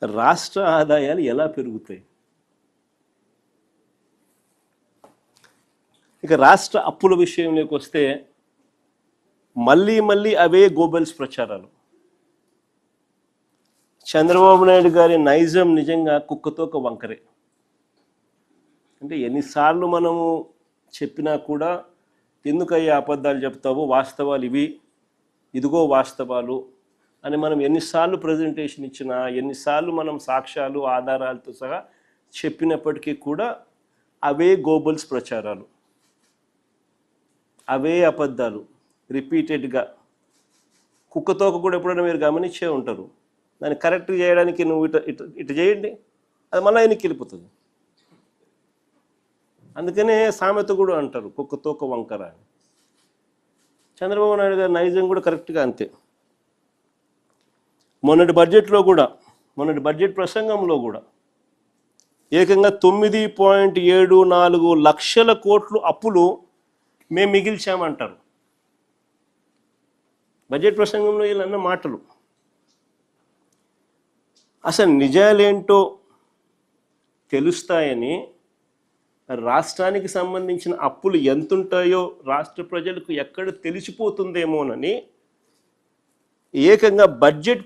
రాష్ట్ర ఆదాయాలు ఎలా పెరుగుతాయి? ఇక రాష్ట్ర అప్పుల విషయంలోకి వస్తే మళ్ళీ మళ్ళీ అవే గోబెల్స్ ప్రచారాలు. చంద్రబాబు నాయుడు గారి నైజం నిజంగా కుక్కతోక వంకరే. అంటే ఎన్నిసార్లు మనము చెప్పినా కూడా ఎందుకయ్యా అబద్ధాలు చెప్తావు, వాస్తవాలు ఇవి, ఇదిగో వాస్తవాలు అని మనం ఎన్నిసార్లు ప్రజెంటేషన్ ఇచ్చినా, ఎన్నిసార్లు మనం సాక్ష్యాలు ఆధారాలతో సహా చెప్పినప్పటికీ కూడా అవే గోబెల్స్ ప్రచారాలు, అవే అబద్ధాలు రిపీటెడ్గా. కుక్కతోక కూడా ఎప్పుడైనా మీరు గమనించే ఉంటారు. దాన్ని కరెక్ట్ చేయడానికి నువ్వు ఇటు చేయండి, అది మళ్ళీ ఆయనకి వెళ్ళిపోతుంది. అందుకనే సామెత కూడా అంటారు కుక్కతోక వంకర అని. చంద్రబాబు నాయుడు గారి నైజం కూడా కరెక్ట్గా అంతే. మొన్నటి బడ్జెట్ ప్రసంగంలో కూడా ఏకంగా 9.74 లక్షల కోట్లు అప్పులు మేము మిగిల్చామంటారు. బడ్జెట్ ప్రసంగంలో వీళ్ళన్న మాటలు అసలు నిజాలేంటో తెలుస్తాయని, రాష్ట్రానికి సంబంధించిన అప్పులు ఎంతుంటాయో రాష్ట్ర ప్రజలకు ఎక్కడ తెలిసిపోతుందేమోనని ఏకంగా బడ్జెట్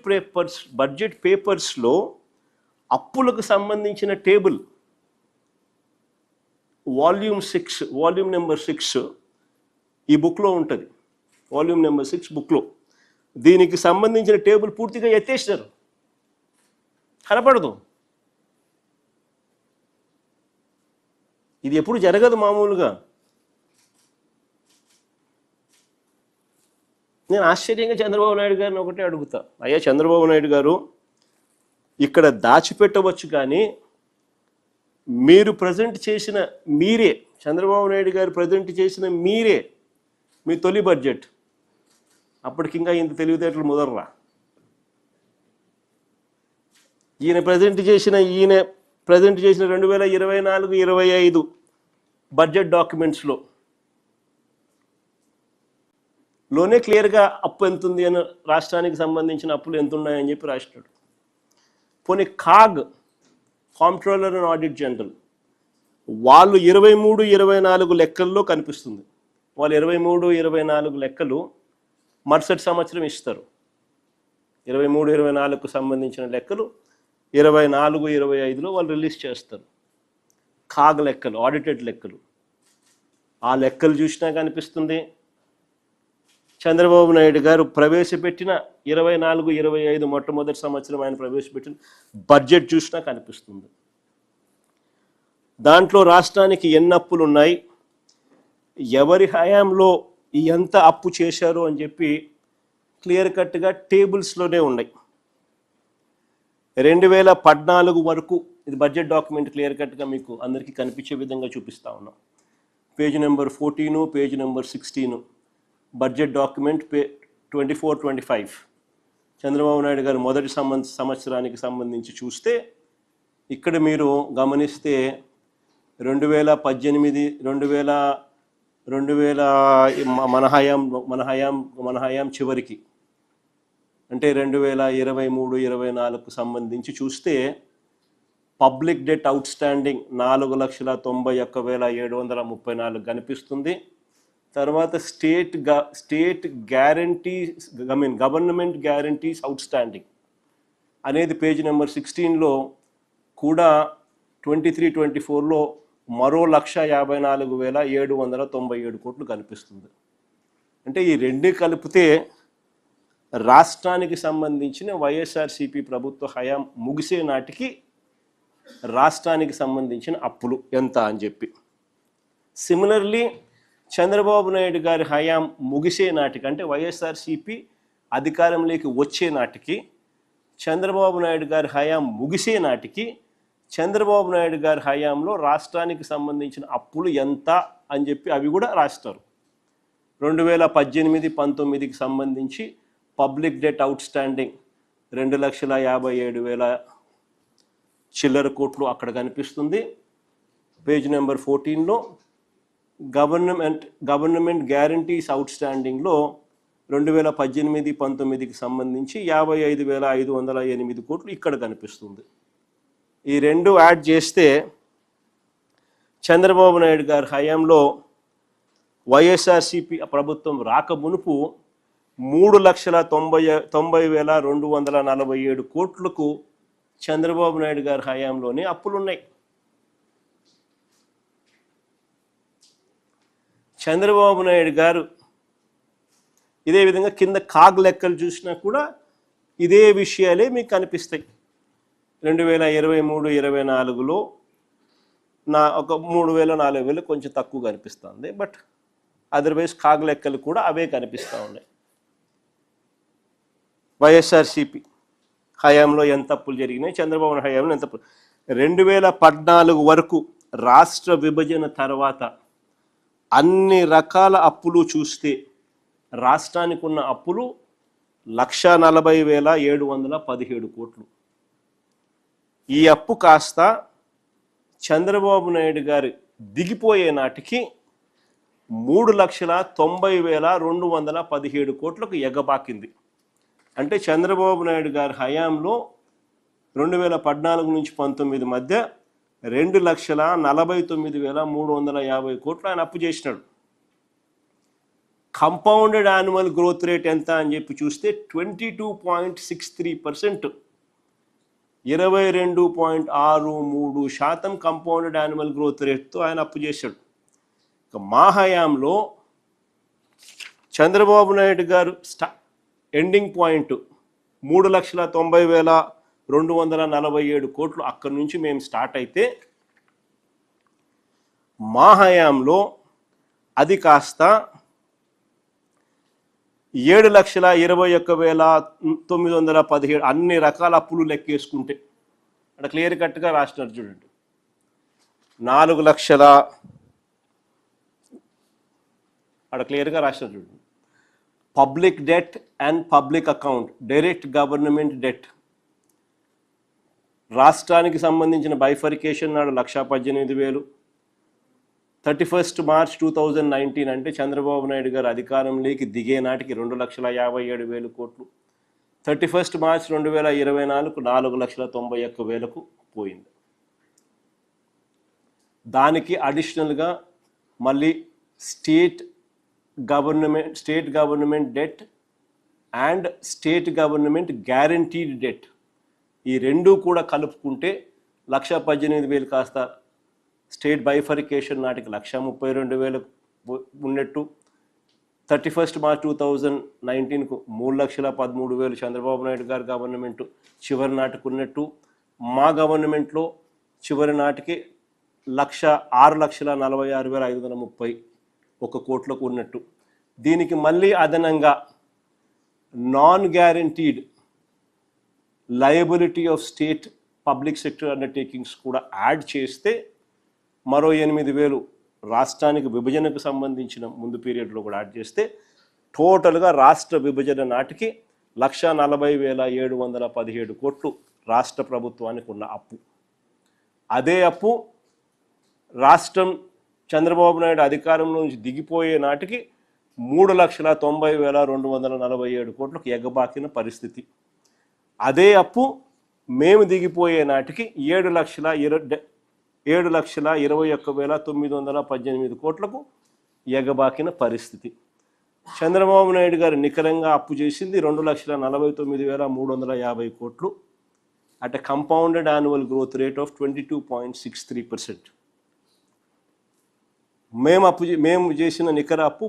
పేపర్స్లో అప్పులకు సంబంధించిన టేబుల్ వాల్యూమ్ నెంబర్ 6 ఈ బుక్లో ఉంటుంది. వాల్యూమ్ నెంబర్ 6 బుక్లో దీనికి సంబంధించిన టేబుల్ పూర్తిగా ఎత్తేసారు, కనపడదు. ఇది ఎప్పుడు జరగదు మామూలుగా. నేను ఆశ్చర్యంగా చంద్రబాబు నాయుడు గారిని ఒకటే అడుగుతా, అయ్యా చంద్రబాబు నాయుడు గారు, ఇక్కడ దాచిపెట్టవచ్చు కానీ మీరు ప్రజెంట్ చేసిన చంద్రబాబు నాయుడు గారు ప్రజెంట్ చేసిన మీ తొలి బడ్జెట్, అప్పటికి ఇంకా ఇంత తెలివితేటలు ముదర్రా. ఈయన ప్రజెంట్ చేసిన 2024-25 బడ్జెట్ డాక్యుమెంట్స్లో క్లియర్గా అప్పు ఎంత ఉంది అని, రాష్ట్రానికి సంబంధించిన అప్పులు ఎంత ఉన్నాయని చెప్పి రాసినాడు. పోనీ కాంప్ట్రోలర్ అండ్ ఆడిట్ జనరల్ వాళ్ళు 23-24 లెక్కల్లో కనిపిస్తుంది. వాళ్ళు 23-24 లెక్కలు మరుసటి సంవత్సరం ఇస్తారు. 23-24కు సంబంధించిన లెక్కలు 24-25లో వాళ్ళు రిలీజ్ చేస్తారు. లెక్కలు, ఆడిటెడ్ లెక్కలు. ఆ లెక్కలు చూసినా కనిపిస్తుంది. చంద్రబాబు నాయుడు గారు ప్రవేశపెట్టిన 24-25 మొట్టమొదటి సంవత్సరం ఆయన ప్రవేశపెట్టిన బడ్జెట్ చూసినా కనిపిస్తుంది. దాంట్లో రాష్ట్రానికి ఎన్ని అప్పులు ఉన్నాయి, ఎవరి హయాంలో ఎంత అప్పు చేశారు అని చెప్పి క్లియర్ కట్గా టేబుల్స్లోనే ఉన్నాయి. 2014 వరకు ఇది బడ్జెట్ డాక్యుమెంట్ క్లియర్ కట్గా మీకు అందరికీ కనిపించే విధంగా చూపిస్తా ఉన్నాం. Page number 14, page number 16 budget document 24-25 Chandrababu Naidu గారు మొదటి సంవత్సరానికి సంబంధించి చూస్తే ఇక్కడ మీరు గమనిస్తే 2018 మన హయాం చివరికి అంటే 2023-24కు సంబంధించి చూస్తే పబ్లిక్ డెట్ అవుట్ స్టాండింగ్ 4,91,734 కనిపిస్తుంది. తర్వాత state guarantees government guarantees out standing అనేది పేజ్ నెంబర్ 16లో కూడా 23-24లో మరో 1,54,797 కోట్లు కనిపిస్తుంది. అంటే ఈ రెండు కలిపితే రాష్ట్రానికి సంబంధించిన వైఎస్ఆర్సీపీ ప్రభుత్వ హయాం ముగిసే నాటికి రాష్ట్రానికి సంబంధించిన అప్పులు ఎంత అని చెప్పి, సిమిలర్లీ చంద్రబాబు నాయుడు గారి హయాం ముగిసే నాటికి అంటే వైఎస్ఆర్సీపీ అధికారంలోకి వచ్చే నాటికి, చంద్రబాబు నాయుడు గారి హయాం ముగిసే నాటికి చంద్రబాబు నాయుడు గారి హయాంలో రాష్ట్రానికి సంబంధించిన అప్పులు ఎంత అని చెప్పి అవి కూడా రాస్తారు. 2018-19కి సంబంధించి పబ్లిక్ డెట్ అవుట్ స్టాండింగ్ 2,57,000 చిల్లర కోట్లు అక్కడ కనిపిస్తుంది. పేజ్ నెంబర్ 14లో గవర్నమెంట్ గ్యారంటీస్ అవుట్ స్టాండింగ్లో 2018-19కి సంబంధించి 55,508 కోట్లు ఇక్కడ కనిపిస్తుంది. ఈ రెండు యాడ్ చేస్తే చంద్రబాబు నాయుడు గారి హయాంలో వైఎస్ఆర్సీపీ ప్రభుత్వం రాక మునుపు 3,90,247 కోట్లకు చంద్రబాబు నాయుడు గారి హయాంలోనే అప్పులున్నాయి. చంద్రబాబు నాయుడు గారు ఇదే విధంగా కింద కాగ్ లెక్కలు చూసినా కూడా ఇదే విషయాలే మీకు కనిపిస్తాయి. 2023-24లో ఒక 3,000-4,000 కొంచెం తక్కువ కనిపిస్తుంది. బట్ అదర్వైజ్ కాగ్ లెక్కలు కూడా అవే కనిపిస్తూ ఉన్నాయి. వైఎస్ఆర్సీపీ హయాంలో ఎంత అప్పులు జరిగినాయి, చంద్రబాబు హయాంలో ఎంత అప్పులు. 2014 వరకు రాష్ట్ర విభజన తర్వాత అన్ని రకాల అప్పులు చూస్తే రాష్ట్రానికి ఉన్న అప్పులు 1,40,717 కోట్లు. ఈ అప్పు కాస్త చంద్రబాబు నాయుడు గారు దిగిపోయే నాటికి 3,90,217 కోట్లకు ఎగబాకింది. అంటే చంద్రబాబు నాయుడు గారి హయాంలో 2014-19 మధ్య 2,49,350 కోట్లు ఆయన అప్పు చేసినాడు. కంపౌండెడ్ యాన్యువల్ గ్రోత్ రేట్ ఎంత అని చెప్పి చూస్తే 22.63%, 22.63% కంపౌండెడ్ యాన్యువల్ గ్రోత్ రేట్తో ఆయన అప్పు చేశాడు. మా హయాంలో చంద్రబాబు నాయుడు గారు ఎండింగ్ పాయింట్ 3,90,247 కోట్లు అక్కడి నుంచి మేము స్టార్ట్ అయితే మా హయాంలో అది కాస్త 7,21,917 అన్ని రకాల అప్పులు లెక్కేసుకుంటే అక్కడ క్లియర్ కట్గా రాసినారు చూడండి. 4 లక్షల అక్కడ క్లియర్గా రాసినారు చూడండి. Public debt and public account, direct government debt, రాష్ట్రానికి సంబంధించిన బైఫర్కేషన్ నాడు 1,18,000, 31 మార్చ్ 2019 అంటే చంద్రబాబు నాయుడు గారు అధికారంలోకి దిగే నాటికి 2,57,000 కోట్లు, 31 మార్చ్ 2024 4,91,000కు పోయింది. దానికి అడిషనల్గా మళ్ళీ state government debt and state government guaranteed debt, ఈ రెండు కూడా కలుపుకుంటే 1,18,000 కాస్త స్టేట్ బైఫర్కేషన్ నాటికి 1,32,000 ఉన్నట్టు, 31 మార్చ్ 2019కు 3,13,000 చంద్రబాబు నాయుడు గారి గవర్నమెంట్ చివరి నాటికి ఉన్నట్టు, మా గవర్నమెంట్లో చివరి నాటికి 6,46,531 కోట్లకు ఉన్నట్టు. దీనికి మళ్ళీ అదనంగా non guaranteed liability of state public sector undertakings కూడా యాడ్ చేస్తే మరో 8,000 రాష్ట్రానికి విభజనకు సంబంధించిన ముందు పీరియడ్లో కూడా యాడ్ చేస్తే టోటల్గా రాష్ట్ర విభజన నాటికి 1,40,717 కోట్లు రాష్ట్ర ప్రభుత్వానికి ఉన్న అప్పు. అదే అప్పు రాష్ట్రం చంద్రబాబు నాయుడు అధికారంలో నుంచి దిగిపోయే నాటికి 3,90,247 కోట్లకు ఎగబాకిన పరిస్థితి. అదే అప్పు మేము దిగిపోయే నాటికి 7,21,918 కోట్లకు ఎగబాకిన పరిస్థితి. చంద్రబాబు నాయుడు గారు నికరంగా అప్పు చేసింది 2,49,350 కోట్లు at a compounded annual growth rate of 22.63%. మేము చేసిన నికర అప్పు